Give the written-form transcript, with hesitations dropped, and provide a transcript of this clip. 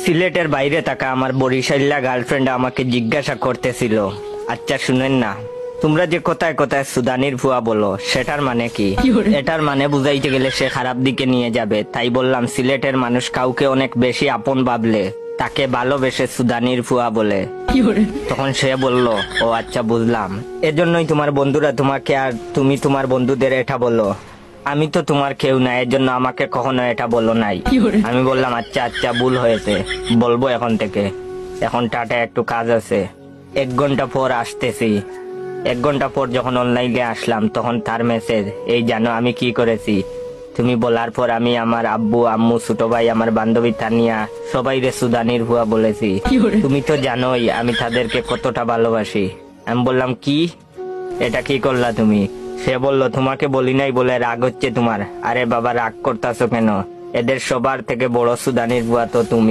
সিলেটের বাইরে থাকা আমার বরিশাল্লা গার্লফ্রেন্ড আমাকে জিজ্ঞাসা করতেছিল, আচ্ছা শুনেন না, তোমরা যে কোথায় কোথায় সুদানির ভুয়া বলো সেটার মানে কি? এটার মানে বুঝাইতে গেলে সে খারাপ দিকে নিয়ে যাবে। তাই বললাম সিলেটের মানুষ কাউকে অনেক বেশি আপন ভাবলে তাকে ভালোবেসে সুদানির ভুয়া বলে। তখন সে বলল, ও আচ্ছা বুঝলাম, এজন্যই তোমার বন্ধুরা তোমাকে আর তুমি তোমার বন্ধুদের এটা বলো। আমি তো তোমার কেউ না, এর জন্য আমাকে কখনো এটা বলো নাই। আমি বললাম আচ্ছা আচ্ছা ভুল হয়েছে, বলবো এখন থেকে। এখন টাটা, একটু কাজ আছে। 1 ঘন্টা পর আসতেছি। 1 ঘন্টা পর যখন অনলাইনে আসলাম তখন তার মেসেজ, এই জানো আমি কি করেছি? তুমি বলার পর আমি আমার আব্বু আম্মু ছোট ভাই আমার বান্ধবী তানিয়া সবাই রে সুদানির ভুয়া বলেছি। তুমি তো জানোই আমি তাদেরকে কতটা ভালোবাসি। আমি বললাম কি, এটা কি করলা তুমি? সে বলল, তোমাকে বলি নাই বলে রাগ হচ্ছে তোমার? আরে বাবা রাগ করতেছো কেন? এদের সবার থেকে বড় সুদানির বুয়া তো তুমি।